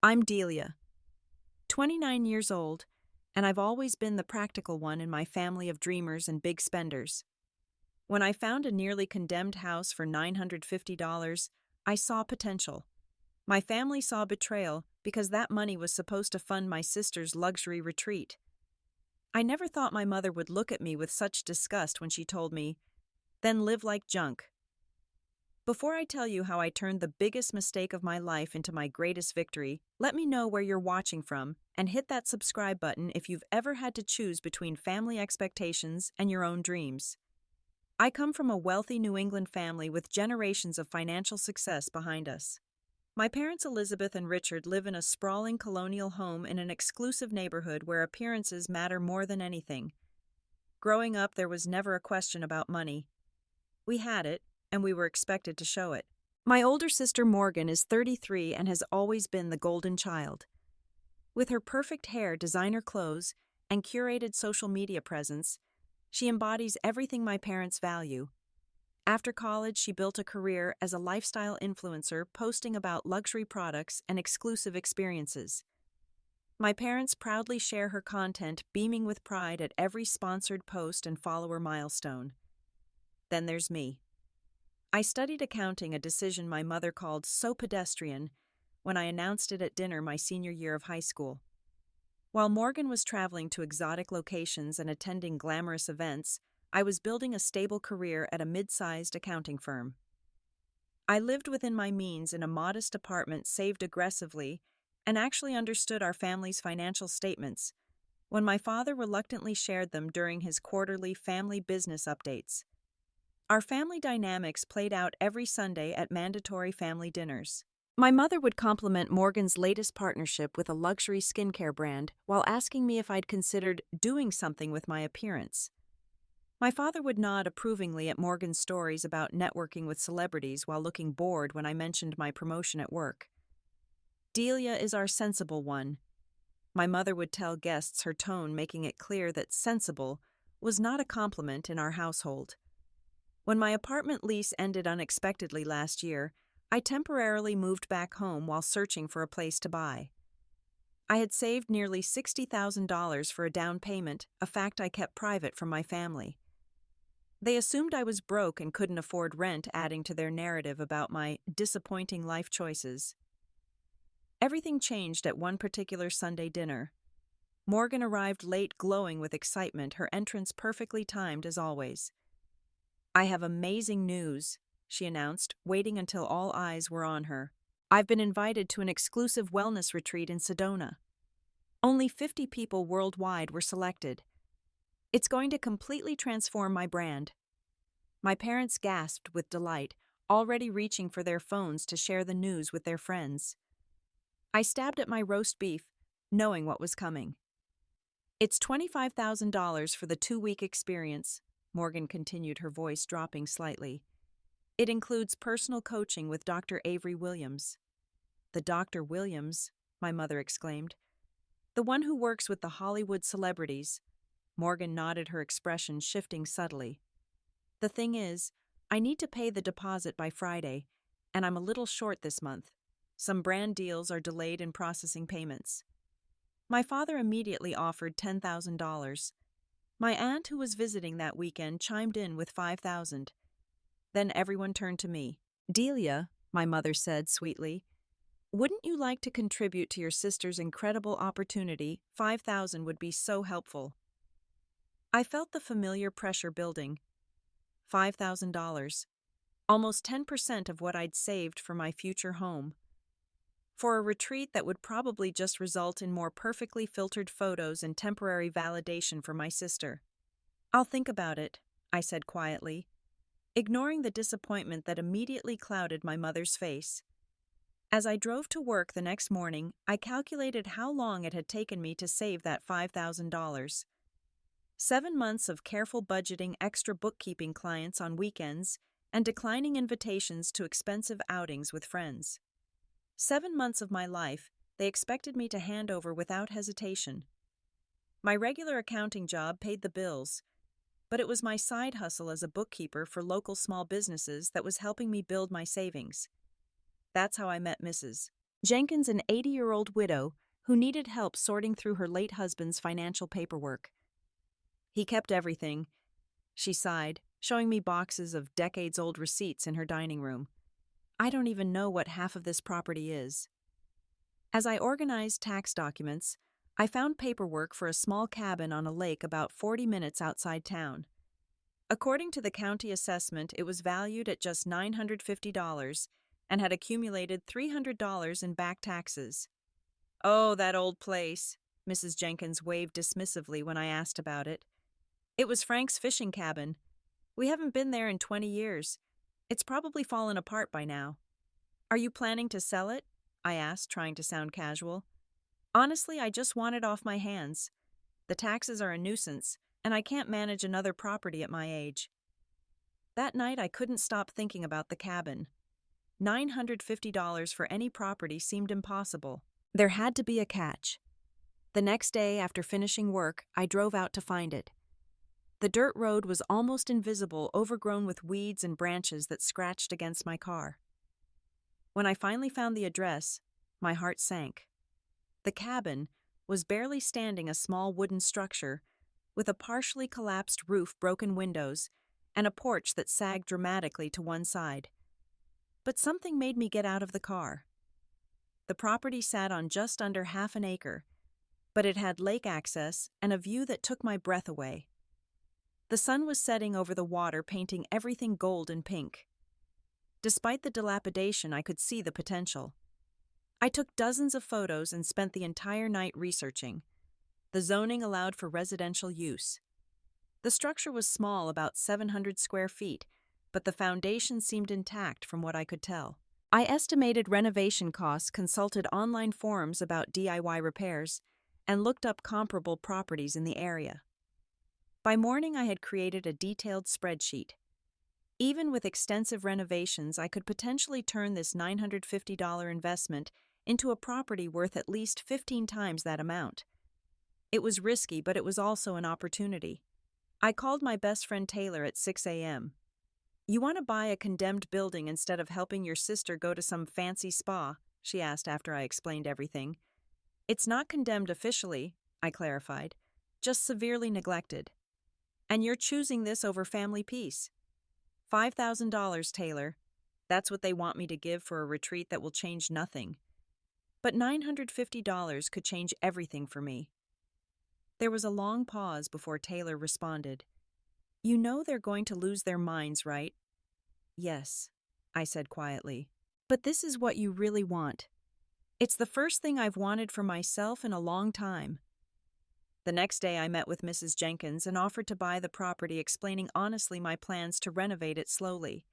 I'm Delia, 29 years old, and I've always been the practical one in my family of dreamers and big spenders. When I found a nearly condemned house for $950, I saw potential. My family saw betrayal because that money was supposed to fund my sister's luxury retreat. I never thought my mother would look at me with such disgust when she told me, "Then live like junk." Before I tell you how I turned the biggest mistake of my life into my greatest victory, let me know where you're watching from and hit that subscribe button if you've ever had to choose between family expectations and your own dreams. I come from a wealthy New England family with generations of financial success behind us. My parents Elizabeth and Richard live in a sprawling colonial home in an exclusive neighborhood where appearances matter more than anything. Growing up, there was never a question about money. We had it, and we were expected to show it. My older sister Morgan is 33 and has always been the golden child. With her perfect hair, designer clothes, and curated social media presence, she embodies everything my parents value. After college, she built a career as a lifestyle influencer, posting about luxury products and exclusive experiences. My parents proudly share her content, beaming with pride at every sponsored post and follower milestone. Then there's me. I studied accounting, a decision my mother called so pedestrian when I announced it at dinner my senior year of high school. While Morgan was traveling to exotic locations and attending glamorous events, I was building a stable career at a mid-sized accounting firm. I lived within my means in a modest apartment, saved aggressively, and actually understood our family's financial statements when my father reluctantly shared them during his quarterly family business updates. Our family dynamics played out every Sunday at mandatory family dinners. My mother would compliment Morgan's latest partnership with a luxury skincare brand while asking me if I'd considered doing something with my appearance. My father would nod approvingly at Morgan's stories about networking with celebrities while looking bored when I mentioned my promotion at work. Delia is our sensible one. My mother would tell guests, her tone making it clear that sensible was not a compliment in our household. When my apartment lease ended unexpectedly last year, I temporarily moved back home while searching for a place to buy. I had saved nearly $60,000 for a down payment, a fact I kept private from my family. They assumed I was broke and couldn't afford rent, adding to their narrative about my disappointing life choices. Everything changed at one particular Sunday dinner. Morgan arrived late, glowing with excitement, her entrance perfectly timed as always. "I have amazing news," she announced, waiting until all eyes were on her. "I've been invited to an exclusive wellness retreat in Sedona. Only 50 people worldwide were selected. It's going to completely transform my brand." My parents gasped with delight, already reaching for their phones to share the news with their friends. I stabbed at my roast beef, knowing what was coming. "It's $25,000 for the 2-week experience," Morgan continued, her voice dropping slightly. "It includes personal coaching with Dr. Avery Williams." "The Dr. Williams?" my mother exclaimed. "The one who works with the Hollywood celebrities." Morgan nodded, her expression shifting subtly. "The thing is, I need to pay the deposit by Friday, and I'm a little short this month. Some brand deals are delayed in processing payments." My father immediately offered $10,000. My aunt, who was visiting that weekend, chimed in with $5,000. Then everyone turned to me. "Delia," my mother said sweetly, "wouldn't you like to contribute to your sister's incredible opportunity? $5,000 would be so helpful." I felt the familiar pressure building. $5,000. Almost 10% of what I'd saved for my future home. For a retreat that would probably just result in more perfectly filtered photos and temporary validation for my sister. "I'll think about it," I said quietly, ignoring the disappointment that immediately clouded my mother's face. As I drove to work the next morning, I calculated how long it had taken me to save that $5,000. 7 months of careful budgeting, extra bookkeeping clients on weekends, and declining invitations to expensive outings with friends. 7 months of my life they expected me to hand over without hesitation. My regular accounting job paid the bills, but it was my side hustle as a bookkeeper for local small businesses that was helping me build my savings. That's how I met Mrs. Jenkins, an 80-year-old widow who needed help sorting through her late husband's financial paperwork. He kept everything, she sighed, showing me boxes of decades-old receipts in her dining room. I don't even know what half of this property is. As I organized tax documents, I found paperwork for a small cabin on a lake about 40 minutes outside town. According to the county assessment, it was valued at just $950 and had accumulated $300 in back taxes. "Oh, that old place," Mrs. Jenkins waved dismissively when I asked about it. "It was Frank's fishing cabin. We haven't been there in 20 years. It's probably fallen apart by now." "Are you planning to sell it?" I asked, trying to sound casual. "Honestly, I just want it off my hands. The taxes are a nuisance, and I can't manage another property at my age." That night, I couldn't stop thinking about the cabin. $950 for any property seemed impossible. There had to be a catch. The next day, after finishing work, I drove out to find it. The dirt road was almost invisible, overgrown with weeds and branches that scratched against my car. When I finally found the address, my heart sank. The cabin was barely standing, a small wooden structure with a partially collapsed roof, broken windows, and a porch that sagged dramatically to one side. But something made me get out of the car. The property sat on just under half an acre, but it had lake access and a view that took my breath away. The sun was setting over the water, painting everything gold and pink. Despite the dilapidation, I could see the potential. I took dozens of photos and spent the entire night researching. The zoning allowed for residential use. The structure was small, about 700 square feet, but the foundation seemed intact from what I could tell. I estimated renovation costs, consulted online forums about DIY repairs, and looked up comparable properties in the area. By morning, I had created a detailed spreadsheet. Even with extensive renovations, I could potentially turn this $950 investment into a property worth at least 15 times that amount. It was risky, but it was also an opportunity. I called my best friend Taylor at 6 a.m. "You want to buy a condemned building instead of helping your sister go to some fancy spa?" she asked after I explained everything. "It's not condemned officially," I clarified, "just severely neglected. And you're choosing this over family peace." $5,000, Taylor. That's what they want me to give for a retreat that will change nothing. But $950 could change everything for me. There was a long pause before Taylor responded. "You know they're going to lose their minds, right?" "Yes," I said quietly. "But this is what you really want. It's the first thing I've wanted for myself in a long time." The next day, I met with Mrs. Jenkins and offered to buy the property, explaining honestly my plans to renovate it slowly.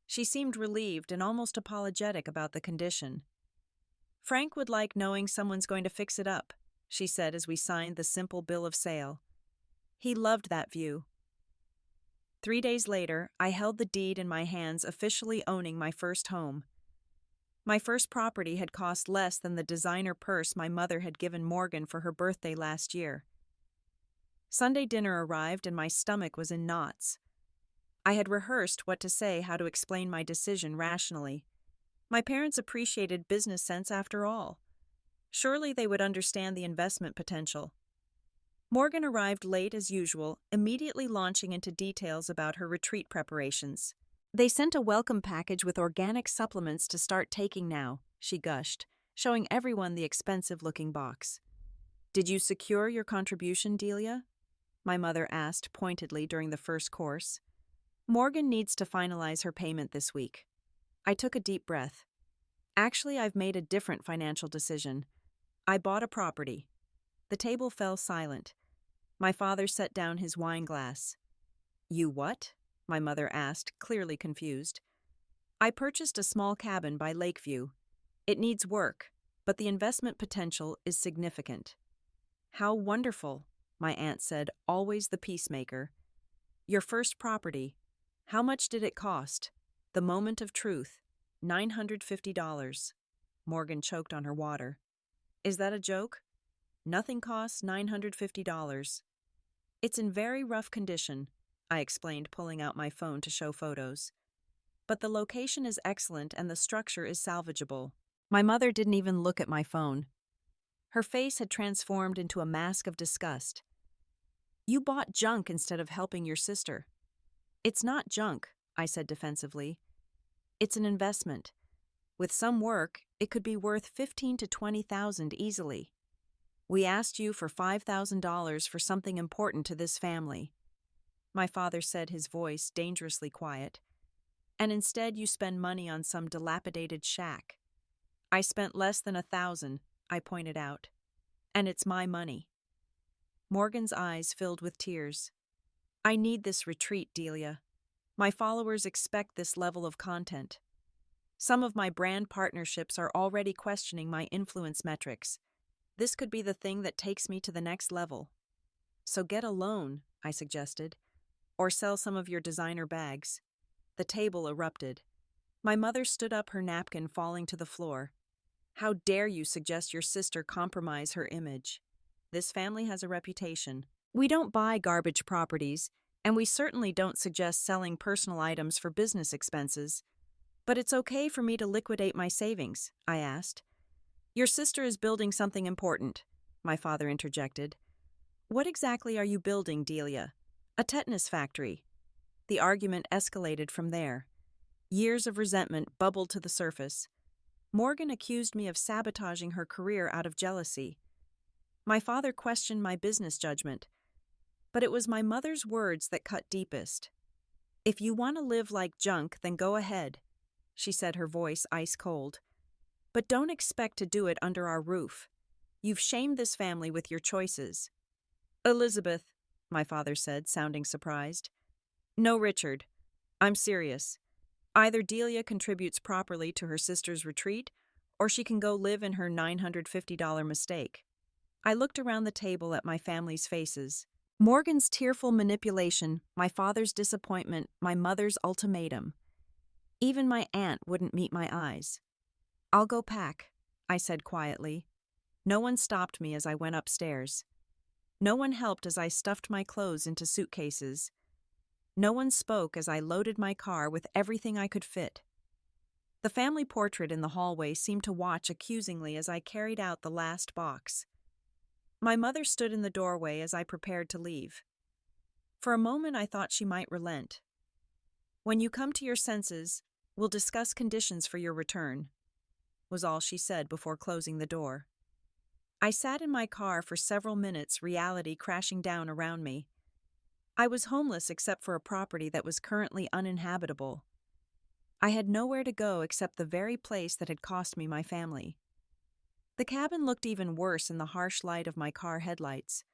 She seemed relieved and almost apologetic about the condition. "Frank would like knowing someone's going to fix it up," she said as we signed the simple bill of sale. "He loved that view." 3 days later, I held the deed in my hands, officially owning my first home. My first property had cost less than the designer purse my mother had given Morgan for her birthday last year. Sunday dinner arrived and my stomach was in knots. I had rehearsed what to say, how to explain my decision rationally. My parents appreciated business sense after all. Surely they would understand the investment potential. Morgan arrived late as usual, immediately launching into details about her retreat preparations. "They sent a welcome package with organic supplements to start taking now," she gushed, showing everyone the expensive-looking box. "Did you secure your contribution, Delia?" my mother asked pointedly during the first course. "Morgan needs to finalize her payment this week." I took a deep breath. Actually, I've made a different financial decision. I bought a property. The table fell silent. My father set down his wine glass. "You what?" my mother asked, clearly confused. "I purchased a small cabin by Lakeview. It needs work, but the investment potential is significant." "How wonderful," my aunt said, always the peacemaker. "Your first property. How much did it cost?" The moment of truth. $950. Morgan choked on her water. "Is that a joke?" "Nothing costs $950. It's in very rough condition," I explained, pulling out my phone to show photos. "But the location is excellent and the structure is salvageable." My mother didn't even look at my phone. Her face had transformed into a mask of disgust. You bought junk instead of helping your sister. It's not junk, I said defensively. It's an investment. With some work, it could be worth $15,000 to $20,000 easily. We asked you for $5,000 for something important to this family. My father said, his voice dangerously quiet. And instead you spend money on some dilapidated shack. I spent less than $1,000, I pointed out. And it's my money. Morgan's eyes filled with tears. I need this retreat, Delia. My followers expect this level of content. Some of my brand partnerships are already questioning my influence metrics. This could be the thing that takes me to the next level. So get a loan, I suggested, or sell some of your designer bags. The table erupted. My mother stood up, her napkin falling to the floor. How dare you suggest your sister compromise her image? This family has a reputation. We don't buy garbage properties, and we certainly don't suggest selling personal items for business expenses. But it's okay for me to liquidate my savings, I asked. Your sister is building something important, my father interjected. What exactly are you building, Delia? A tetanus factory. The argument escalated from there. Years of resentment bubbled to the surface. Morgan accused me of sabotaging her career out of jealousy. My father questioned my business judgment. But it was my mother's words that cut deepest. If you want to live like junk, then go ahead, she said, her voice ice cold. But don't expect to do it under our roof. You've shamed this family with your choices. Elizabeth, my father said, sounding surprised. No, Richard. I'm serious. Either Delia contributes properly to her sister's retreat, or she can go live in her $950 mistake. I looked around the table at my family's faces. Morgan's tearful manipulation, my father's disappointment, my mother's ultimatum. Even my aunt wouldn't meet my eyes. I'll go pack, I said quietly. No one stopped me as I went upstairs. No one helped as I stuffed my clothes into suitcases. No one spoke as I loaded my car with everything I could fit. The family portrait in the hallway seemed to watch accusingly as I carried out the last box. My mother stood in the doorway as I prepared to leave. For a moment I thought she might relent. When you come to your senses, we'll discuss conditions for your return, was all she said before closing the door. I sat in my car for several minutes, reality crashing down around me. I was homeless except for a property that was currently uninhabitable. I had nowhere to go except the very place that had cost me my family. The cabin looked even worse in the harsh light of my car headlights.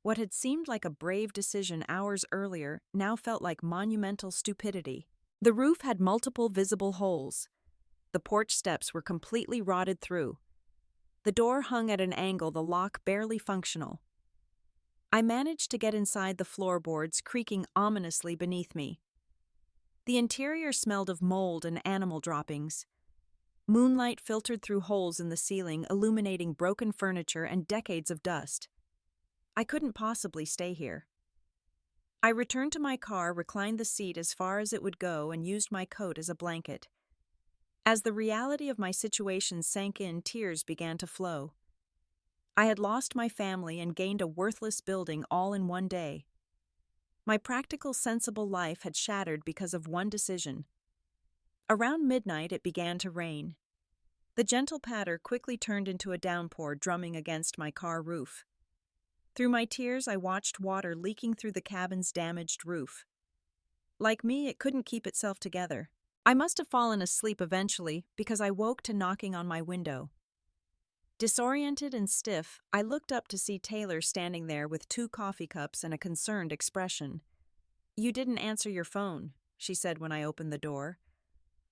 What had seemed like a brave decision hours earlier now felt like monumental stupidity. The roof had multiple visible holes. The porch steps were completely rotted through. The door hung at an angle, the lock barely functional. I managed to get inside the floorboards, creaking ominously beneath me. The interior smelled of mold and animal droppings. Moonlight filtered through holes in the ceiling, illuminating broken furniture and decades of dust. I couldn't possibly stay here. I returned to my car, reclined the seat as far as it would go, and used my coat as a blanket. As the reality of my situation sank in, tears began to flow. I had lost my family and gained a worthless building all in one day. My practical, sensible life had shattered because of one decision. Around midnight, it began to rain. The gentle patter quickly turned into a downpour, drumming against my car roof. Through my tears, I watched water leaking through the cabin's damaged roof. Like me, it couldn't keep itself together. I must have fallen asleep eventually because I woke to knocking on my window. Disoriented and stiff, I looked up to see Taylor standing there with 2 coffee cups and a concerned expression. "You didn't answer your phone," she said when I opened the door.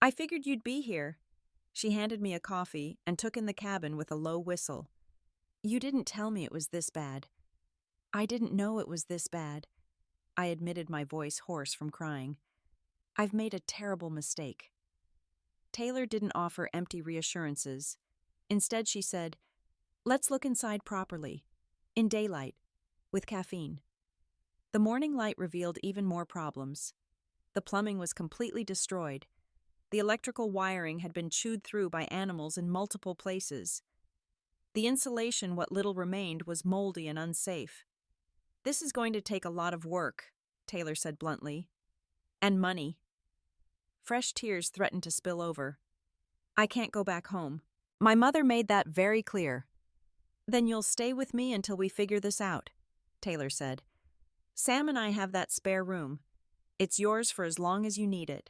"I figured you'd be here." She handed me a coffee and took in the cabin with a low whistle. "You didn't tell me it was this bad." "I didn't know it was this bad," I admitted, my voice hoarse from crying. "I've made a terrible mistake." Taylor didn't offer empty reassurances. Instead, she said, "Let's look inside properly, in daylight, with caffeine." The morning light revealed even more problems. The plumbing was completely destroyed. The electrical wiring had been chewed through by animals in multiple places. The insulation, what little remained, was moldy and unsafe. "This is going to take a lot of work," Taylor said bluntly. "And money." Fresh tears threatened to spill over. "I can't go back home. My mother made that very clear." "Then you'll stay with me until we figure this out," Taylor said. "Sam and I have that spare room. It's yours for as long as you need it."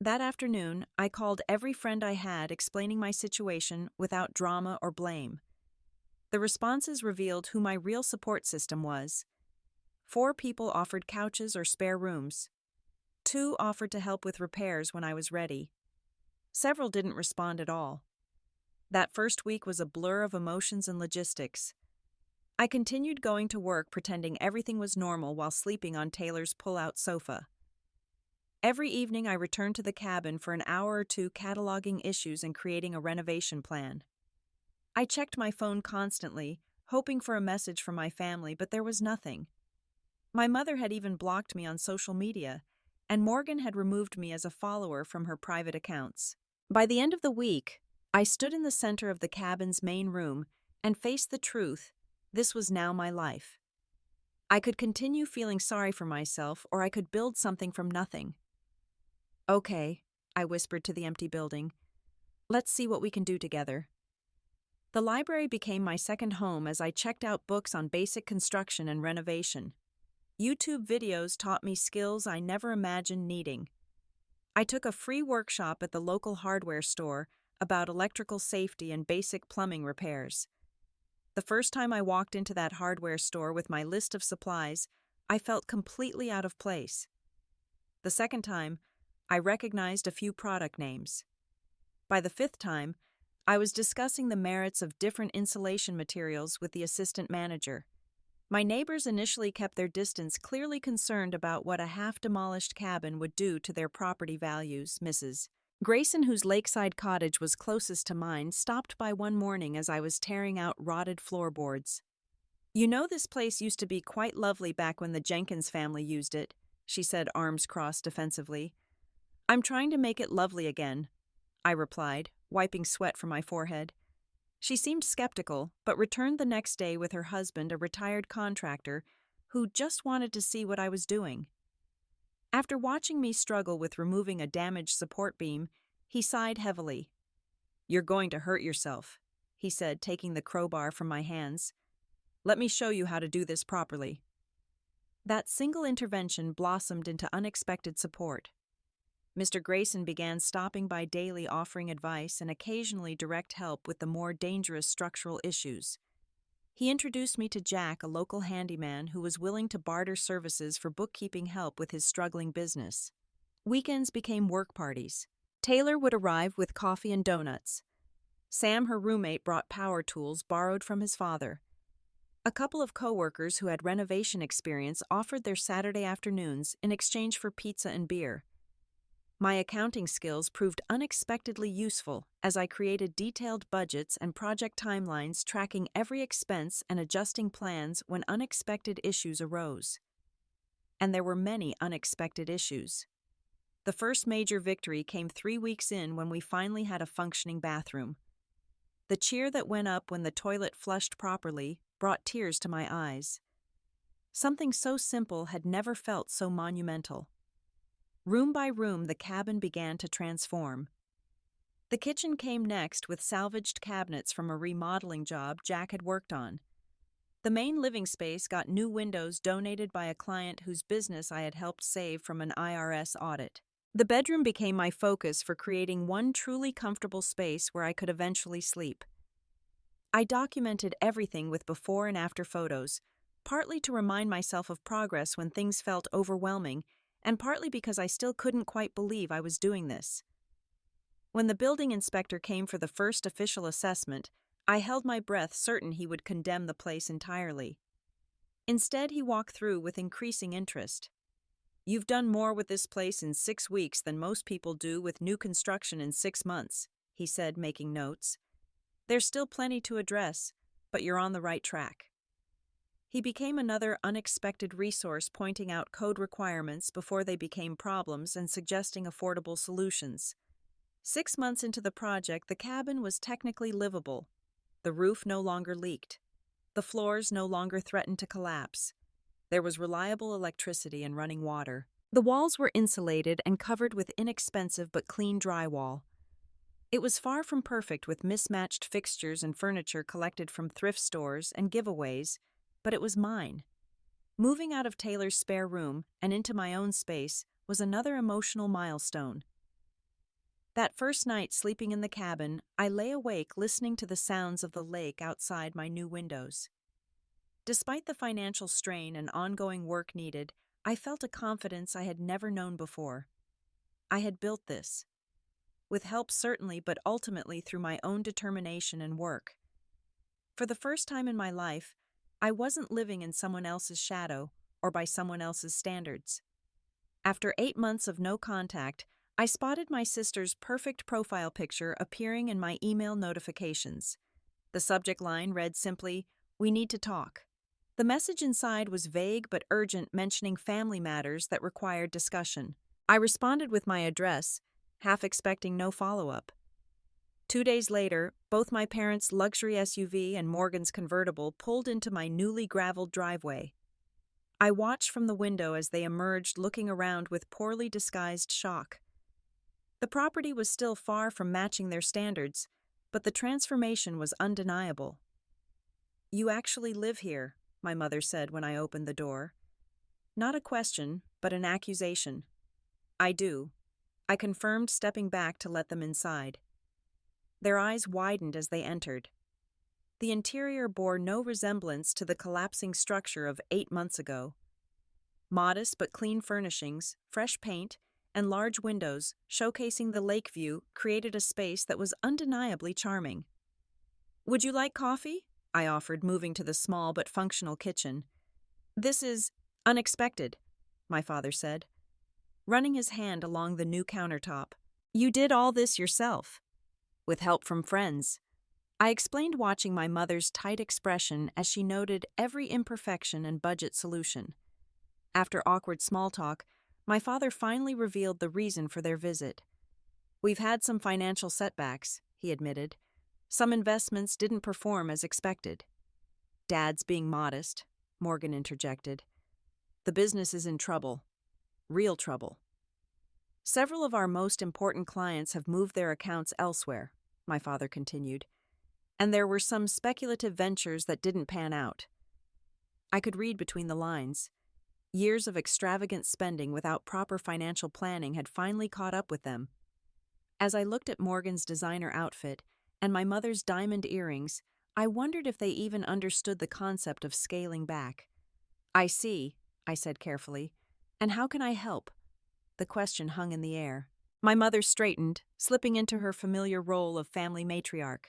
That afternoon, I called every friend I had, explaining my situation without drama or blame. The responses revealed who my real support system was. 4 people offered couches or spare rooms. 2 offered to help with repairs when I was ready. Several didn't respond at all. That first week was a blur of emotions and logistics. I continued going to work pretending everything was normal while sleeping on Taylor's pull-out sofa. Every evening I returned to the cabin for an hour or two cataloging issues and creating a renovation plan. I checked my phone constantly, hoping for a message from my family, but there was nothing. My mother had even blocked me on social media, and Morgan had removed me as a follower from her private accounts. By the end of the week, I stood in the center of the cabin's main room and faced the truth: this was now my life. I could continue feeling sorry for myself, or I could build something from nothing. "Okay," I whispered to the empty building. "Let's see what we can do together." The library became my second home as I checked out books on basic construction and renovation. YouTube videos taught me skills I never imagined needing. I took a free workshop at the local hardware store about electrical safety and basic plumbing repairs. The first time I walked into that hardware store with my list of supplies, I felt completely out of place. The second time, I recognized a few product names. By the 5th time, I was discussing the merits of different insulation materials with the assistant manager. My neighbors initially kept their distance, clearly concerned about what a half-demolished cabin would do to their property values. Mrs. Grayson, whose lakeside cottage was closest to mine, stopped by one morning as I was tearing out rotted floorboards. "You know, this place used to be quite lovely back when the Jenkins family used it," she said, arms crossed defensively. "I'm trying to make it lovely again," I replied, wiping sweat from my forehead. She seemed skeptical, but returned the next day with her husband, a retired contractor, who just wanted to see what I was doing. After watching me struggle with removing a damaged support beam, he sighed heavily. "You're going to hurt yourself," he said, taking the crowbar from my hands. "Let me show you how to do this properly." That single intervention blossomed into unexpected support. Mr. Grayson began stopping by daily, offering advice and occasionally direct help with the more dangerous structural issues. He introduced me to Jack, a local handyman who was willing to barter services for bookkeeping help with his struggling business. Weekends became work parties. Taylor would arrive with coffee and donuts. Sam, her roommate, brought power tools borrowed from his father. A couple of coworkers who had renovation experience offered their Saturday afternoons in exchange for pizza and beer. My accounting skills proved unexpectedly useful as I created detailed budgets and project timelines, tracking every expense and adjusting plans when unexpected issues arose. And there were many unexpected issues. The first major victory came 3 weeks in when we finally had a functioning bathroom. The cheer that went up when the toilet flushed properly brought tears to my eyes. Something so simple had never felt so monumental. Room by room, the cabin began to transform. The kitchen came next with salvaged cabinets from a remodeling job Jack had worked on. The main living space got new windows donated by a client whose business I had helped save from an IRS audit. The bedroom became my focus for creating one truly comfortable space where I could eventually sleep. I documented everything with before and after photos, partly to remind myself of progress when things felt overwhelming, and partly because I still couldn't quite believe I was doing this. When the building inspector came for the first official assessment, I held my breath, certain he would condemn the place entirely. Instead, he walked through with increasing interest. "You've done more with this place in 6 weeks than most people do with new construction in 6 months, he said, making notes. "There's still plenty to address, but you're on the right track." He became another unexpected resource, pointing out code requirements before they became problems and suggesting affordable solutions. 6 months into the project, the cabin was technically livable. The roof no longer leaked. The floors no longer threatened to collapse. There was reliable electricity and running water. The walls were insulated and covered with inexpensive but clean drywall. It was far from perfect, with mismatched fixtures and furniture collected from thrift stores and giveaways, but it was mine. Moving out of Taylor's spare room and into my own space was another emotional milestone. That first night sleeping in the cabin, I lay awake listening to the sounds of the lake outside my new windows. Despite the financial strain and ongoing work needed, I felt a confidence I had never known before. I had built this. With help certainly, but ultimately through my own determination and work. For the first time in my life, I wasn't living in someone else's shadow or by someone else's standards. After 8 months of no contact, I spotted my sister's perfect profile picture appearing in my email notifications. The subject line read simply, "We need to talk." The message inside was vague but urgent, mentioning family matters that required discussion. I responded with my address, half expecting no follow-up. 2 days later, both my parents' luxury SUV and Morgan's convertible pulled into my newly graveled driveway. I watched from the window as they emerged, looking around with poorly disguised shock. The property was still far from matching their standards, but the transformation was undeniable. "You actually live here," my mother said when I opened the door. Not a question, but an accusation. "I do," I confirmed, stepping back to let them inside. Their eyes widened as they entered. The interior bore no resemblance to the collapsing structure of 8 months ago. Modest but clean furnishings, fresh paint, and large windows showcasing the lake view created a space that was undeniably charming. "Would you like coffee?" I offered, moving to the small but functional kitchen. "This is unexpected," my father said, running his hand along the new countertop. "You did all this yourself?" "With help from friends," I explained, watching my mother's tight expression as she noted every imperfection and budget solution. After awkward small talk, my father finally revealed the reason for their visit. "We've had some financial setbacks," he admitted. "Some investments didn't perform as expected." "Dad's being modest," Morgan interjected. "The business is in trouble. Real trouble. Several of our most important clients have moved their accounts elsewhere," my father continued, "and there were some speculative ventures that didn't pan out." I could read between the lines. Years of extravagant spending without proper financial planning had finally caught up with them. As I looked at Morgan's designer outfit and my mother's diamond earrings, I wondered if they even understood the concept of scaling back. "I see," I said carefully. "And how can I help?" The question hung in the air. My mother straightened, slipping into her familiar role of family matriarch.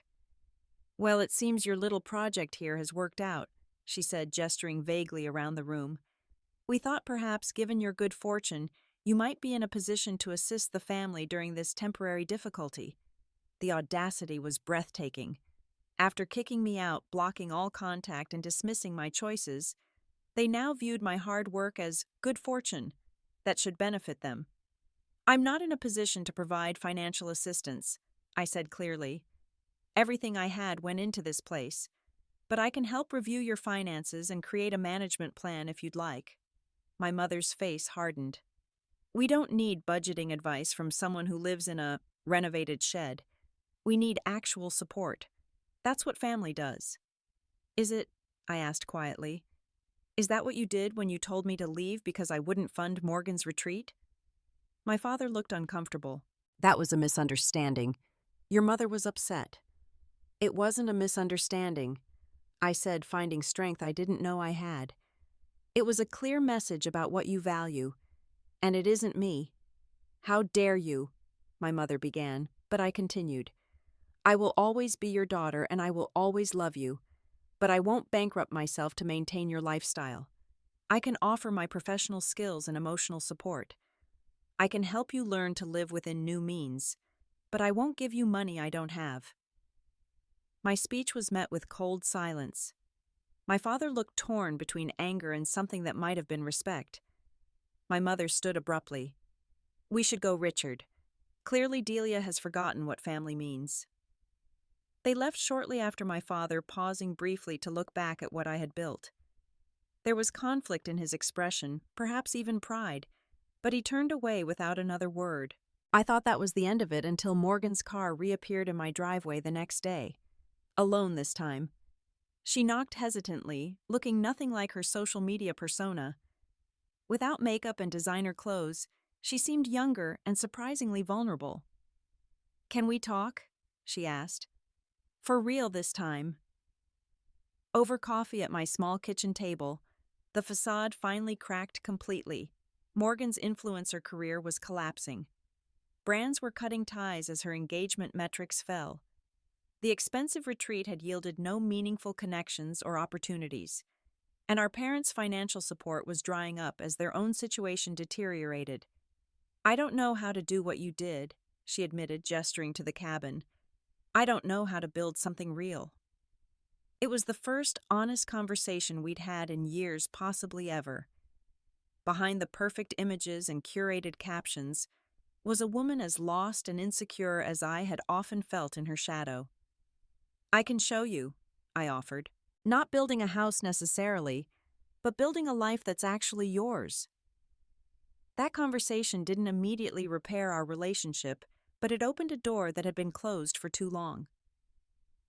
"Well, it seems your little project here has worked out," she said, gesturing vaguely around the room. "We thought perhaps, given your good fortune, you might be in a position to assist the family during this temporary difficulty." The audacity was breathtaking. After kicking me out, blocking all contact, and dismissing my choices, they now viewed my hard work as good fortune that should benefit them. "I'm not in a position to provide financial assistance," I said clearly. "Everything I had went into this place, but I can help review your finances and create a management plan if you'd like." My mother's face hardened. "We don't need budgeting advice from someone who lives in a renovated shed. We need actual support. That's what family does." "Is it?" I asked quietly. "Is that what you did when you told me to leave because I wouldn't fund Morgan's retreat?" My father looked uncomfortable. "That was a misunderstanding. Your mother was upset." "It wasn't a misunderstanding," I said, finding strength I didn't know I had. "It was a clear message about what you value, and it isn't me." "How dare you?" my mother began, but I continued. "I will always be your daughter and I will always love you, but I won't bankrupt myself to maintain your lifestyle. I can offer my professional skills and emotional support. I can help you learn to live within new means, but I won't give you money I don't have." My speech was met with cold silence. My father looked torn between anger and something that might have been respect. My mother stood abruptly. "We should go, Richard. Clearly Delia has forgotten what family means." They left shortly after my father, pausing briefly to look back at what I had built. There was conflict in his expression, perhaps even pride, but he turned away without another word. I thought that was the end of it until Morgan's car reappeared in my driveway the next day. Alone this time. She knocked hesitantly, looking nothing like her social media persona. Without makeup and designer clothes, she seemed younger and surprisingly vulnerable. "Can we talk?" she asked. "For real this time." Over coffee at my small kitchen table, the facade finally cracked completely. Morgan's influencer career was collapsing. Brands were cutting ties as her engagement metrics fell. The expensive retreat had yielded no meaningful connections or opportunities, and our parents' financial support was drying up as their own situation deteriorated. "I don't know how to do what you did," she admitted, gesturing to the cabin. "I don't know how to build something real." It was the first honest conversation we'd had in years, possibly ever. Behind the perfect images and curated captions was a woman as lost and insecure as I had often felt in her shadow. "I can show you," I offered. "Not building a house necessarily, but building a life that's actually yours." That conversation didn't immediately repair our relationship, but it opened a door that had been closed for too long.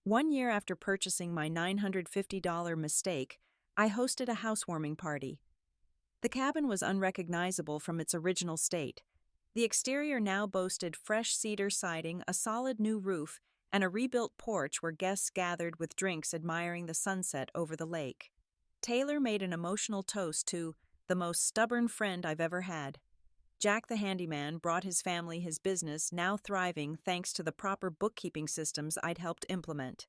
1 year after purchasing my $950 mistake, I hosted a housewarming party. The cabin was unrecognizable from its original state. The exterior now boasted fresh cedar siding, a solid new roof, and a rebuilt porch where guests gathered with drinks admiring the sunset over the lake. Taylor made an emotional toast to "the most stubborn friend I've ever had." Jack the handyman brought his family his business, now thriving thanks to the proper bookkeeping systems I'd helped implement.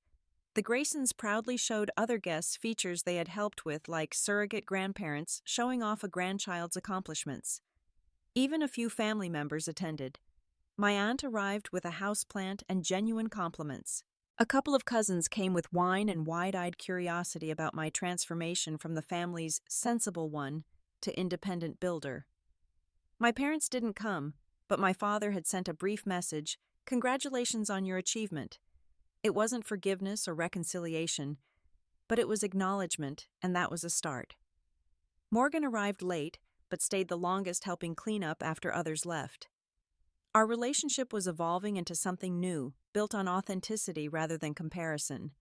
The Graysons proudly showed other guests features they had helped with, like surrogate grandparents showing off a grandchild's accomplishments. Even a few family members attended. My aunt arrived with a houseplant and genuine compliments. A couple of cousins came with wine and wide-eyed curiosity about my transformation from the family's sensible one to independent builder. My parents didn't come, but my father had sent a brief message, "Congratulations on your achievement." It wasn't forgiveness or reconciliation, but it was acknowledgement, and that was a start. Morgan arrived late, but stayed the longest, helping clean up after others left. Our relationship was evolving into something new, built on authenticity rather than comparison.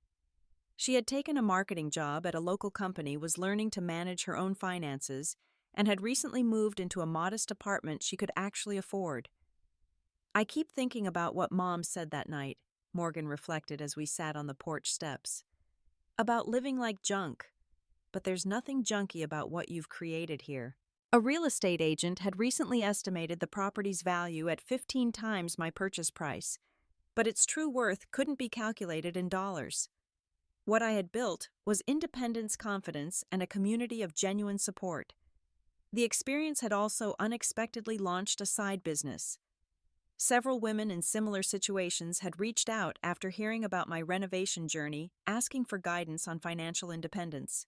She had taken a marketing job at a local company, was learning to manage her own finances, and had recently moved into a modest apartment she could actually afford. "I keep thinking about what Mom said that night," Morgan reflected as we sat on the porch steps. "About living like junk. But there's nothing junky about what you've created here." A real estate agent had recently estimated the property's value at 15 times my purchase price, but its true worth couldn't be calculated in dollars. What I had built was independence, confidence, and a community of genuine support. The experience had also unexpectedly launched a side business. Several women in similar situations had reached out after hearing about my renovation journey, asking for guidance on financial independence.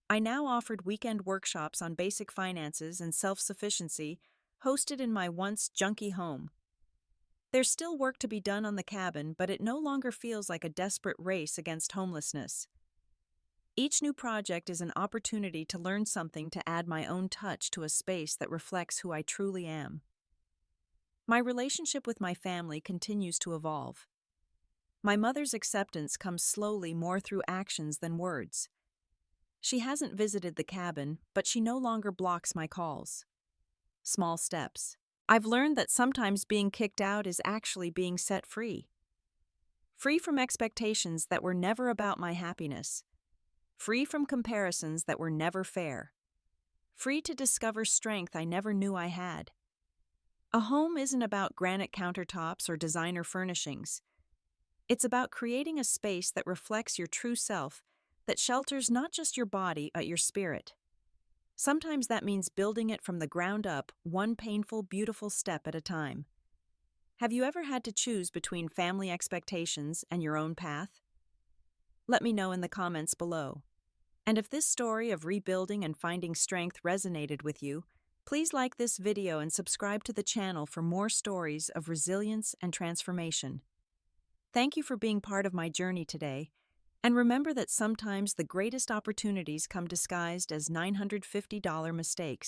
I now offered weekend workshops on basic finances and self-sufficiency, hosted in my once junky home. There's still work to be done on the cabin, but it no longer feels like a desperate race against homelessness. Each new project is an opportunity to learn something, to add my own touch to a space that reflects who I truly am. My relationship with my family continues to evolve. My mother's acceptance comes slowly, more through actions than words. She hasn't visited the cabin, but she no longer blocks my calls. Small steps. I've learned that sometimes being kicked out is actually being set free. Free from expectations that were never about my happiness. Free from comparisons that were never fair. Free to discover strength I never knew I had. A home isn't about granite countertops or designer furnishings. It's about creating a space that reflects your true self, that shelters not just your body, but your spirit. Sometimes that means building it from the ground up, one painful, beautiful step at a time. Have you ever had to choose between family expectations and your own path? Let me know in the comments below. And if this story of rebuilding and finding strength resonated with you, please like this video and subscribe to the channel for more stories of resilience and transformation. Thank you for being part of my journey today, and remember that sometimes the greatest opportunities come disguised as $950 mistakes.